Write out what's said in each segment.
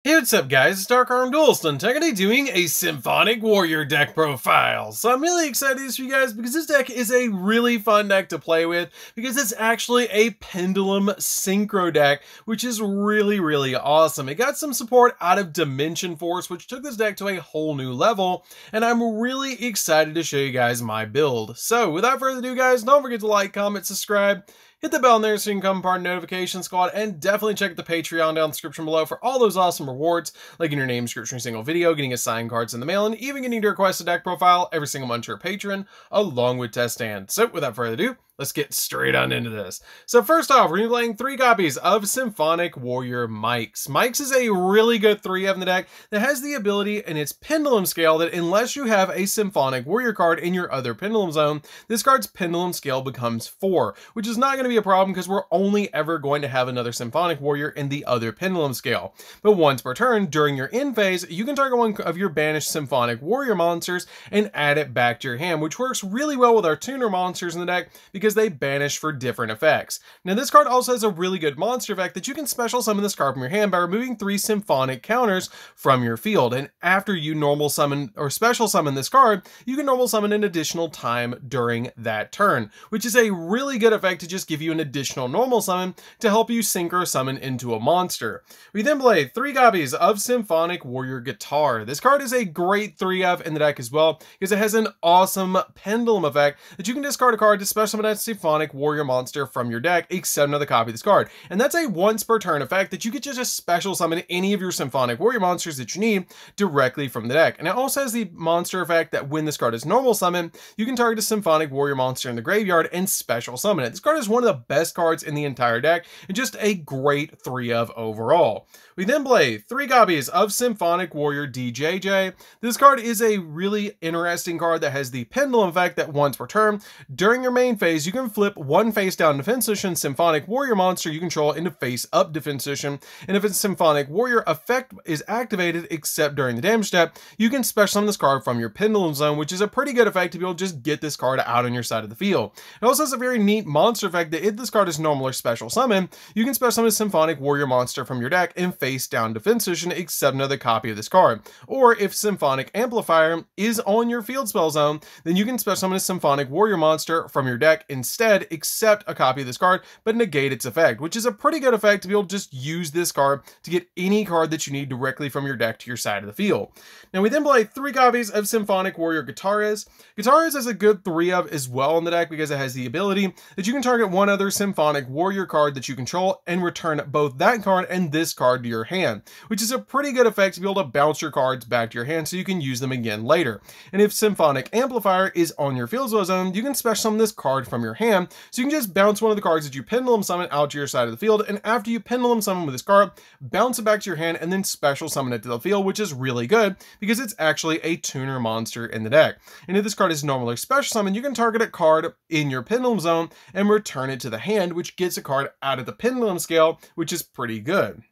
Hey, what's up guys, it's Dark Arm Duelist, and today doing a Symphonic Warrior deck profile. So I'm really excited for you guys because this deck is a really fun deck to play with because it's actually a Pendulum Synchro deck, which is really awesome. It got some support out of Dimension Force, which took this deck to a whole new level, and I'm really excited to show you guys my build. So without further ado guys, don't forget to like, comment, subscribe, hit the bell in there so you can become part of the notification squad, and definitely check the Patreon down in the description below for all those awesome rewards, like in your name description of a single video, getting assigned cards in the mail, and even getting to request a deck profile every single month to your patron, along with test stand. So without further ado, let's get straight on into this. So first off, we're going to be playing 3 copies of Symphonic Warrior Mike's. Mike's is a really good 3 in the deck that has the ability in its Pendulum Scale that unless you have a Symphonic Warrior card in your other Pendulum Zone, this card's Pendulum Scale becomes 4, which is not going to be a problem because we're only ever going to have another Symphonic Warrior in the other Pendulum Scale. But once per turn, during your end phase, you can target one of your banished Symphonic Warrior monsters and add it back to your hand, which works really well with our tuner monsters in the deck because they banish for different effects. Now this card also has a really good monster effect that you can special summon this card from your hand by removing 3 Symphonic counters from your field, and after you normal summon or special summon this card, you can normal summon an additional time during that turn, which is a really good effect to just give you an additional normal summon to help you synchro summon into a monster. We then play 3 copies of Symphonic Warrior Guitar. This card is a great 3-of in the deck as well because it has an awesome pendulum effect that you can discard a card to special summon a Symphonic Warrior monster from your deck except another copy of this card. And that's a once per turn effect that you get to just special summon any of your Symphonic Warrior monsters that you need directly from the deck. And it also has the monster effect that when this card is normal summon, you can target a Symphonic Warrior monster in the graveyard and special summon it. This card is one of the best cards in the entire deck and just a great 3-of overall. We then play 3 copies of Symphonic Warrior DJJ. This card is a really interesting card that has the pendulum effect that once per turn, during your main phase, you can flip one face down defense position Symphonic Warrior monster you control into face up defense position, and if its Symphonic Warrior effect is activated except during the damage step, you can special summon this card from your Pendulum Zone, which is a pretty good effect to be able to just get this card out on your side of the field. It also has a very neat monster effect that if this card is normal or special summon, you can special summon a Symphonic Warrior monster from your deck in face down defense position except another copy of this card. Or if Symphonic Amplifier is on your field spell zone, then you can special summon a Symphonic Warrior monster from your deck instead except a copy of this card but negate its effect, which is a pretty good effect to be able to just use this card to get any card that you need directly from your deck to your side of the field. Now we then play 3 copies of Symphonic Warrior Guitarez. Guitarez is a good 3-of as well in the deck because it has the ability that you can target one other Symphonic Warrior card that you control and return both that card and this card to your hand, which is a pretty good effect to be able to bounce your cards back to your hand so you can use them again later. And if Symphonic Amplifier is on your field spell zone, you can special summon this card from your hand so you can just bounce one of the cards that you pendulum summon out to your side of the field, and after you pendulum summon with this card, bounce it back to your hand and then special summon it to the field, which is really good because it's actually a tuner monster in the deck. And if this card is normal or special summon, you can target a card in your Pendulum Zone and return it to the hand, which gets a card out of the Pendulum Scale, which is pretty good.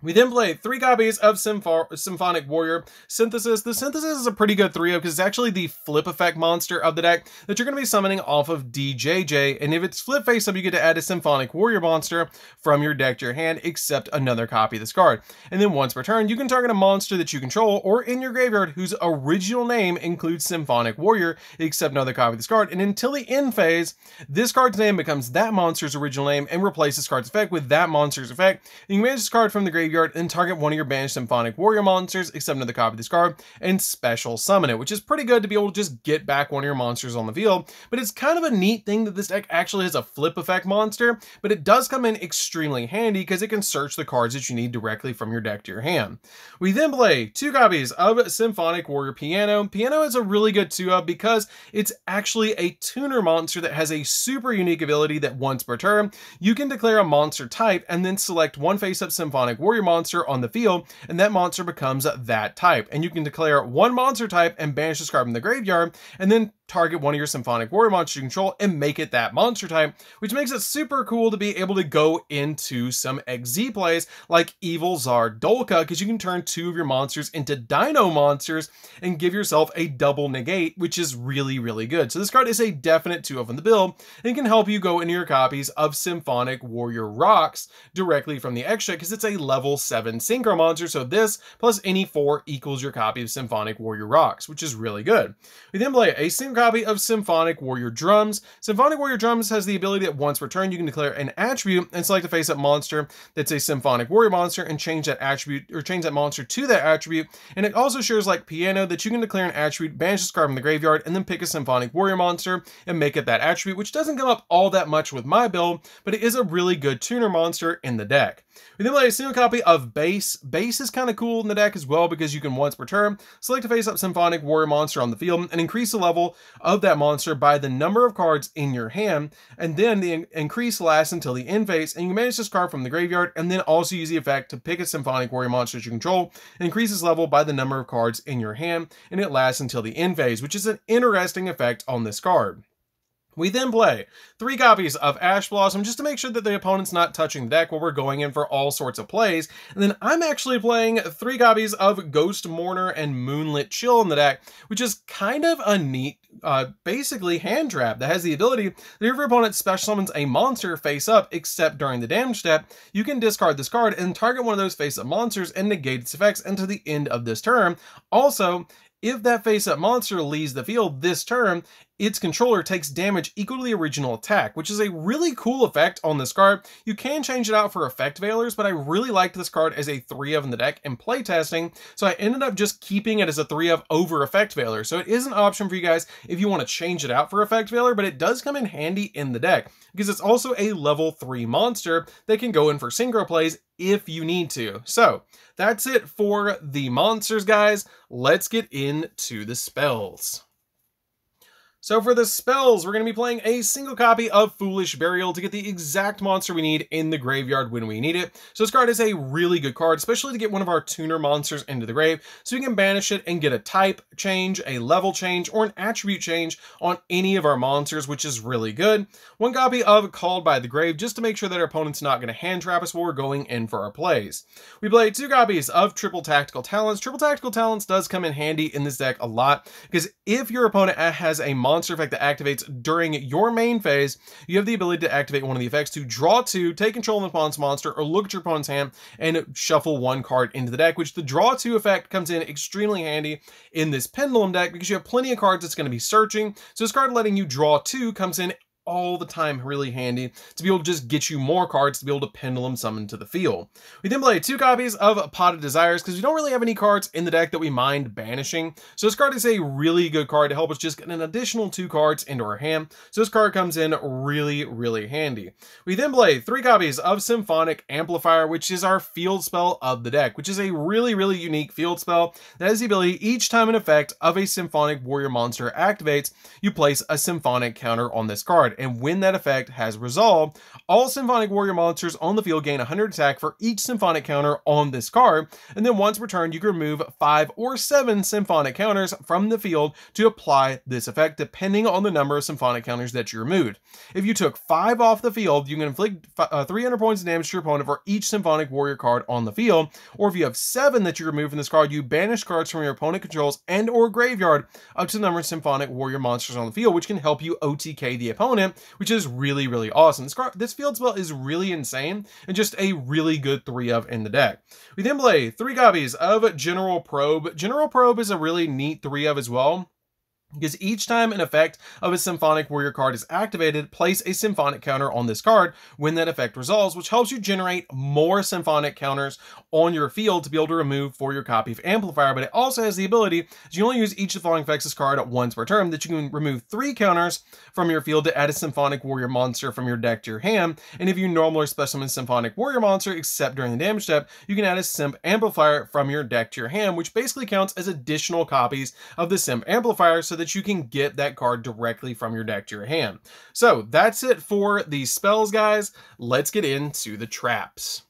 We then play 3 copies of Symphonic Warrior Synthesis. The Synthesis is a pretty good 3-of because it's actually the flip effect monster of the deck that you're going to be summoning off of DJJ, and if it's flip face up, you get to add a Symphonic Warrior monster from your deck to your hand except another copy of this card. And then once per turn, you can target a monster that you control or in your graveyard whose original name includes Symphonic Warrior except another copy of this card, and until the end phase, this card's name becomes that monster's original name and replaces this card's effect with that monster's effect. And you can manage this card from the graveyard and target one of your banished Symphonic Warrior monsters except another copy of this card and special summon it, which is pretty good to be able to just get back one of your monsters on the field. But it's kind of a neat thing that this deck actually has a flip effect monster, but it does come in extremely handy because it can search the cards that you need directly from your deck to your hand. We then play 2 copies of Symphonic Warrior Piano. Piano is a really good 2-of because it's actually a tuner monster that has a super unique ability that once per turn, you can declare a monster type and then select one face-up Symphonic Warrior monster on the field, and that monster becomes that type. And you can declare one monster type and banish this card from the graveyard, and then target one of your Symphonic Warrior monsters you control and make it that monster type, which makes it super cool to be able to go into some XZ plays like Evil Tsar Dolka, because you can turn two of your monsters into Dino monsters and give yourself a double negate, which is really, really good. So this card is a definite 2-of in the build and can help you go into your copies of Symphonic Warrior Rocks directly from the extra, because it's a level 7 synchro monster. So this plus any 4 equals your copy of Symphonic Warrior Rocks, which is really good. We then play a single copy of Symphonic Warrior Drums. Symphonic Warrior Drums has the ability that once per turn you can declare an attribute and select a face-up monster that's a Symphonic Warrior monster and change that attribute or change that monster to that attribute. And it also shares like Piano that you can declare an attribute, banish this card from the graveyard, and then pick a Symphonic Warrior monster and make it that attribute, which doesn't come up all that much with my build, but it is a really good tuner monster in the deck. We then play a single copy of Base. Base is kind of cool in the deck as well, because you can once per turn select a face-up Symphonic Warrior monster on the field and increase the level of that monster by the number of cards in your hand, and then the increase lasts until the end phase, and you can manage this card from the graveyard and then also use the effect to pick a Symphonic Warrior monster that you control and increase its level by the number of cards in your hand, and it lasts until the end phase, which is an interesting effect on this card. We then play 3 copies of Ash Blossom just to make sure that the opponent's not touching the deck while we're going in for all sorts of plays. And then I'm actually playing 3 copies of Ghost Mourner and Moonlit Chill in the deck, which is kind of a neat, basically hand trap that has the ability that if your opponent special summons a monster face up, except during the damage step, you can discard this card and target one of those face up monsters and negate its effects until the end of this turn. Also, if that face-up monster leaves the field this turn, its controller takes damage equal to the original attack, which is a really cool effect on this card. You can change it out for effect veilers, but I really liked this card as a 3-of in the deck in playtesting, so I ended up just keeping it as a 3-of over effect veiler. So it is an option for you guys if you want to change it out for effect veiler, but it does come in handy in the deck because it's also a level 3 monster that can go in for synchro plays if you need to. So that's it for the monsters, guys. Let's get into the spells. So for the spells, we're going to be playing a single copy of Foolish Burial to get the exact monster we need in the graveyard when we need it. So this card is a really good card, especially to get one of our tuner monsters into the grave, so we can banish it and get a type change, a level change, or an attribute change on any of our monsters, which is really good. 1 copy of Called by the Grave, just to make sure that our opponent's not going to hand trap us while we're going in for our plays. We play 2 copies of Triple Tactical Talents. Triple Tactical Talents does come in handy in this deck a lot, because if your opponent has a monster effect that activates during your main phase, you have the ability to activate one of the effects to draw 2, take control of the opponent's monster, or look at your opponent's hand and shuffle 1 card into the deck, which the draw 2 effect comes in extremely handy in this Pendulum deck because you have plenty of cards that's going to be searching. So this card letting you draw 2 comes in all the time really handy to be able to just get you more cards to be able to pendulum summon to the field. We then play 2 copies of Pot of Desires because we don't really have any cards in the deck that we mind banishing. So this card is a really good card to help us just get an additional 2 cards into our hand. So this card comes in really, really handy. We then play 3 copies of Symphonic Amplifier, which is our field spell of the deck, which is a really, really unique field spell that has the ability each time an effect of a Symphonic Warrior monster activates, you place a Symphonic counter on this card. And when that effect has resolved, all Symphonic Warrior monsters on the field gain 100 attack for each Symphonic counter on this card, and then once per turn you can remove 5 or 7 Symphonic counters from the field to apply this effect, depending on the number of Symphonic counters that you removed. If you took 5 off the field, you can inflict 300 points of damage to your opponent for each Symphonic Warrior card on the field, or if you have 7 that you remove from this card, you banish cards from your opponent controls and or graveyard up to the number of Symphonic Warrior monsters on the field, which can help you OTK the opponent, which is really, really awesome. This field spell is really insane and just a really good 3-of in the deck. We then play 3 copies of General Probe. General Probe is a really neat 3-of as well, because each time an effect of a Symphonic Warrior card is activated, place a Symphonic counter on this card when that effect resolves, which helps you generate more Symphonic counters on your field to be able to remove for your copy of Amplifier. But it also has the ability that you only use each of the following effects card once per turn, that you can remove 3 counters from your field to add a Symphonic Warrior monster from your deck to your hand. And if you normally special summon Symphonic Warrior monster, except during the damage step, you can add a Symp Amplifier from your deck to your hand, which basically counts as additional copies of the Symp Amplifier, so that you can get that card directly from your deck to your hand. So that's it for the spells, guys. Let's get into the traps.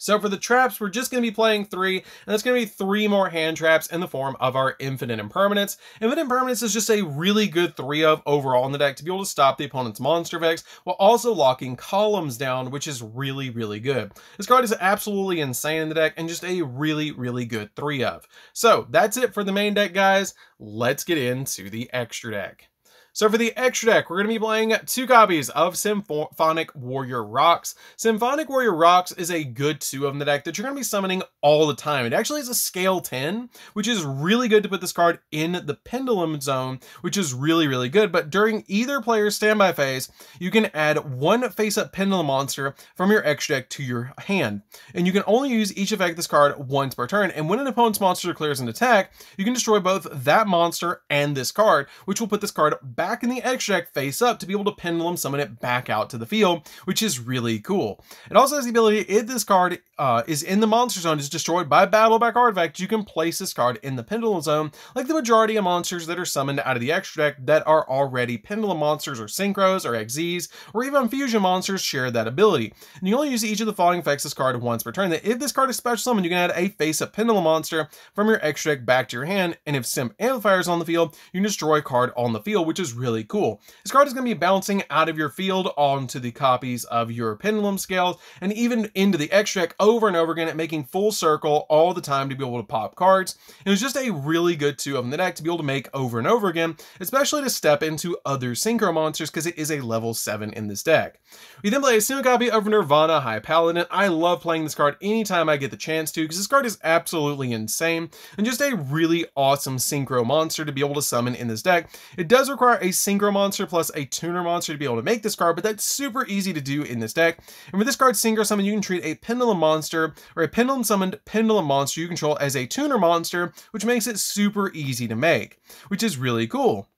So for the traps, we're just going to be playing 3, and that's going to be 3 more hand traps in the form of our Infinite Impermanence. Infinite Impermanence is just a really good 3 of overall in the deck to be able to stop the opponent's monster effects while also locking columns down, which is really, really good. This card is absolutely insane in the deck and just a really, really good 3 of. So that's it for the main deck, guys. Let's get into the extra deck. So for the extra deck, we're going to be playing 2 copies of Symphonic Warrior Rocks. Symphonic Warrior Rocks is a good 2 of in the deck that you're going to be summoning all the time. It actually has a scale 10, which is really good to put this card in the Pendulum Zone, which is really, really good. But during either player's standby phase, you can add 1 face-up Pendulum monster from your extra deck to your hand. And you can only use each effect of this card once per turn. And when an opponent's monster declares an attack, you can destroy both that monster and this card, which will put this card back in the extra deck face up to be able to pendulum summon it back out to the field, which is really cool. It also has the ability, if this card is in the monster zone, is destroyed by battle back artifact, you can place this card in the pendulum zone, like the majority of monsters that are summoned out of the extra deck that are already pendulum monsters or synchros or XZs or even fusion monsters share that ability. And you only use each of the following effects this card once per turn. That if this card is special summoned, you can add a face up pendulum monster from your extra deck back to your hand, and if Simp Amplifier is on the field, you can destroy a card on the field, which is really cool. This card is going to be bouncing out of your field onto the copies of your pendulum scales and even into the extra deck over and over again, making full circle all the time to be able to pop cards. It was just a really good 2 of the deck to be able to make over and over again, especially to step into other synchro monsters because it is a level 7 in this deck. We then play a single copy of Nirvana High Paladin. I love playing this card anytime I get the chance to because this card is absolutely insane and just a really awesome synchro monster to be able to summon in this deck. It does require a synchro monster plus a tuner monster to be able to make this card, but that's super easy to do in this deck. And with this card synchro summon, you can treat a pendulum monster or a pendulum summoned pendulum monster you control as a tuner monster, which makes it super easy to make, which is really cool.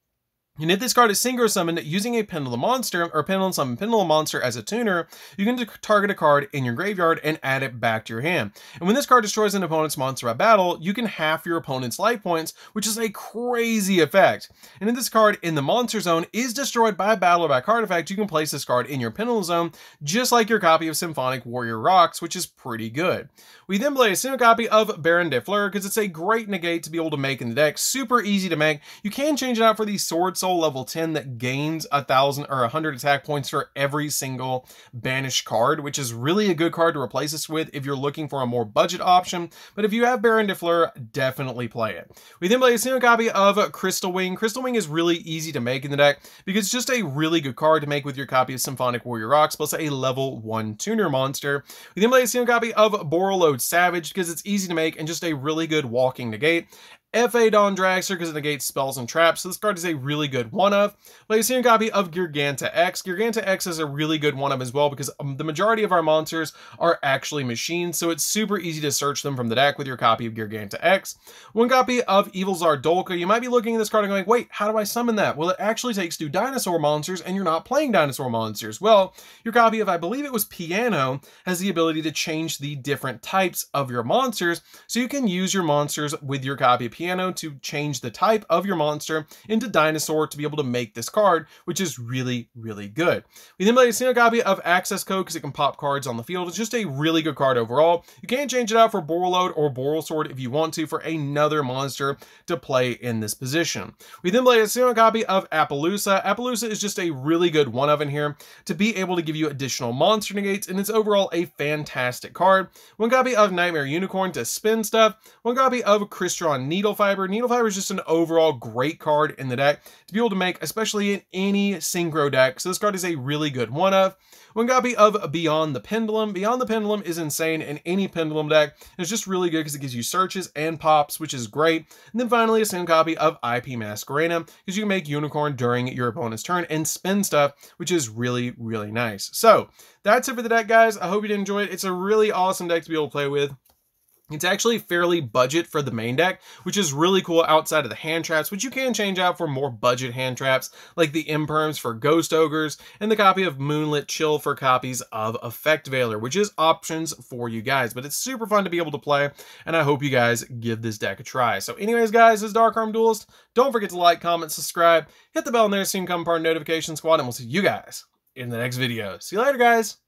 And if this card is synchro summoned using a pendulum monster or pendulum summon pendulum monster as a tuner, you can target a card in your graveyard and add it back to your hand. And when this card destroys an opponent's monster by battle, you can half your opponent's life points, which is a crazy effect. And if this card in the monster zone is destroyed by battle or by card effect, you can place this card in your pendulum zone, just like your copy of Symphonic Warrior Rocks, which is pretty good. We then play a single copy of Baron de Fleur because it's a great negate to be able to make in the deck. Super easy to make. You can change it out for the Sword Soul level 10 that gains 1,000 or 100 attack points for every single banished card, which is really a good card to replace this with if you're looking for a more budget option. But if you have Baron de Fleur, definitely play it. We then play a single copy of Crystal Wing. Crystal Wing is really easy to make in the deck because it's just a really good card to make with your copy of Symphonic Warrior Rocks plus a level 1 tuner monster. We then play a single copy of Borreload Savage because it's easy to make and just a really good walking negate. F.A. Dawn Dragster because it negates spells and traps, so this card is a really good 1-of. Play a single copy of Garganta X. Garganta X is a really good 1-of as well because the majority of our monsters are actually machines, so it's super easy to search them from the deck with your copy of Garganta X. 1 copy of Evilzar Dolka. You might be looking at this card and going, wait, how do I summon that? Well, it actually takes 2 dinosaur monsters and you're not playing dinosaur monsters. Well, your copy of, I believe it was Piano, has the ability to change the different types of your monsters, so you can use your monsters with your copy of Piano to change the type of your monster into dinosaur to be able to make this card, which is really, really good. We then play a single copy of Access Code because it can pop cards on the field. It's just a really good card overall. You can change it out for Borreload or Borrelsword if you want to for another monster to play in this position. We then play a single copy of Appaloosa. Appaloosa is just a really good 1-of in here to be able to give you additional monster negates, and it's overall a fantastic card. 1 copy of Nightmare Unicorn to spin stuff. 1 copy of Crystron Needle Fiber. Needle Fiber is just an overall great card in the deck to be able to make, especially in any synchro deck. So this card is a really good 1-of. 1 copy of Beyond the Pendulum. Beyond the Pendulum is insane in any pendulum deck. It's just really good because it gives you searches and pops, which is great. And then finally, a single copy of IP Masquerena because you can make Unicorn during your opponent's turn and spin stuff, which is really, really nice. So that's it for the deck, guys. I hope you did enjoy it. It's a really awesome deck to be able to play with. It's actually fairly budget for the main deck, which is really cool outside of the hand traps, which you can change out for more budget hand traps, like the Imperms for Ghost Ogres, and the copy of Moonlit Chill for copies of Effect Veiler, which is options for you guys. But it's super fun to be able to play, and I hope you guys give this deck a try. So anyways, guys, this is Dark Arm Duelist. Don't forget to like, comment, subscribe, hit the bell in there so you can become part of Notification Squad, and we'll see you guys in the next video. See you later, guys!